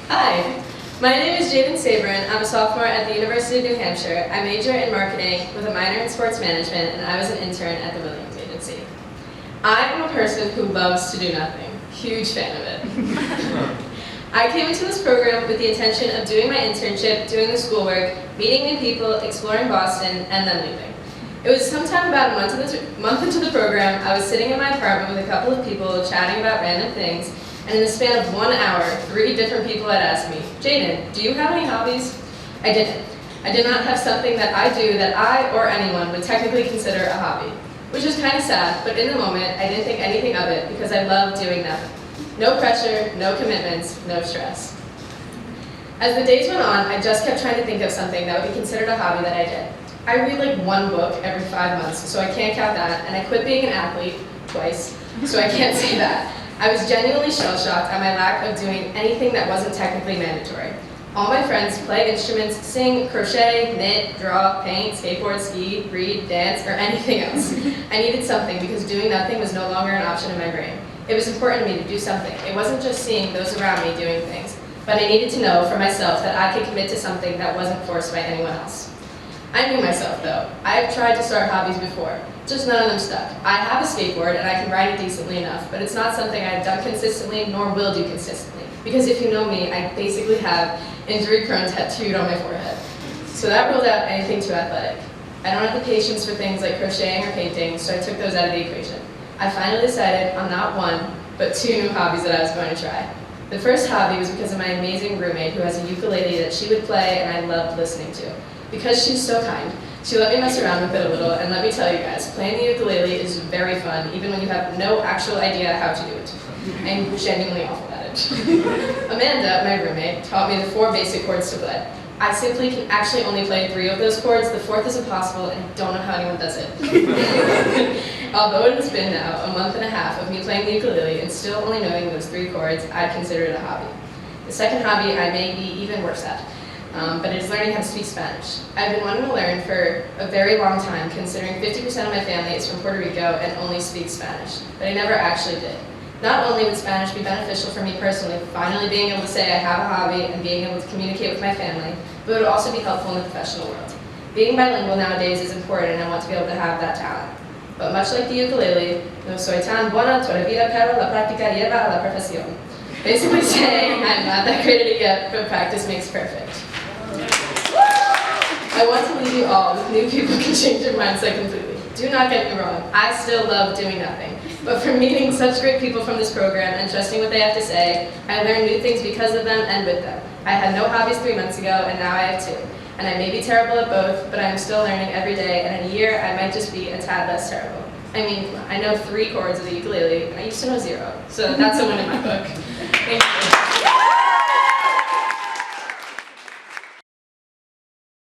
Hi, my name is Jaiden Saberin. I'm a sophomore at the University of New Hampshire. I major in marketing with a minor in sports management, and I was an intern at the Williams Agency. I am a person who loves to do nothing. Huge fan of it. I came into this program with the intention of doing my internship, doing the schoolwork, meeting new people, exploring Boston, and then leaving. It was sometime about a month into the program. I was sitting in my apartment with a couple of people chatting about random things, and in the span of 1 hour, 3 different people had asked me, "Jaiden, do you have any hobbies?" I didn't. I did not have something that I do that I or anyone would technically consider a hobby, which was kind of sad, but in the moment, I didn't think anything of it because I loved doing nothing. No pressure, no commitments, no stress. As the days went on, I just kept trying to think of something that would be considered a hobby that I did. I read like 1 book every 5 months, so I can't count that, and I quit being an athlete twice, so I can't say that. I was genuinely shell-shocked at my lack of doing anything that wasn't technically mandatory. All my friends play instruments, sing, crochet, knit, draw, paint, skateboard, ski, read, dance, or anything else. I needed something because doing nothing was no longer an option in my brain. It was important to me to do something. It wasn't just seeing those around me doing things, but I needed to know for myself that I could commit to something that wasn't forced by anyone else. I knew myself though. I've tried to start hobbies before, just none of them stuck. I have a skateboard and I can ride it decently enough, but it's not something I've done consistently nor will do consistently. Because if you know me, I basically have injury-prone tattooed on my forehead. So that ruled out anything too athletic. I don't have the patience for things like crocheting or painting, so I took those out of the equation. I finally decided on not 1, but 2 new hobbies that I was going to try. The first hobby was because of my amazing roommate who has a ukulele that she would play and I loved listening to. Because she's so kind, she let me mess around with it a little, and let me tell you guys, playing the ukulele is very fun, even when you have no actual idea how to do it. I'm genuinely awful at it. Amanda, my roommate, taught me the 4 basic chords to play. I simply can actually only play 3 of those chords, the 4th is impossible, and I don't know how anyone does it. Although it has been now a month and a half of me playing the ukulele and still only knowing those 3 chords, I'd consider it a hobby. The second hobby I may be even worse at. But it is learning how to speak Spanish. I've been wanting to learn for a very long time, considering 50% of my family is from Puerto Rico and only speaks Spanish, but I never actually did. Not only would Spanish be beneficial for me personally, finally being able to say I have a hobby and being able to communicate with my family, but it would also be helpful in the professional world. Being bilingual nowadays is important and I want to be able to have that talent. But much like the ukulele, no soy tan buena todavía, pero la práctica lleva a la perfección. Basically saying I'm not that great at it yet, but practice makes perfect. I want to leave you all with new people can change your mindset completely. Do not get me wrong, I still love doing nothing. But from meeting such great people from this program and trusting what they have to say, I learned new things because of them and with them. I had no hobbies 3 months ago, and now I have 2. And I may be terrible at both, but I am still learning every day, and in a year, I might just be a tad less terrible. I mean, I know 3 chords of the ukulele, and I used to know 0. So that's a win in my book. Thank you.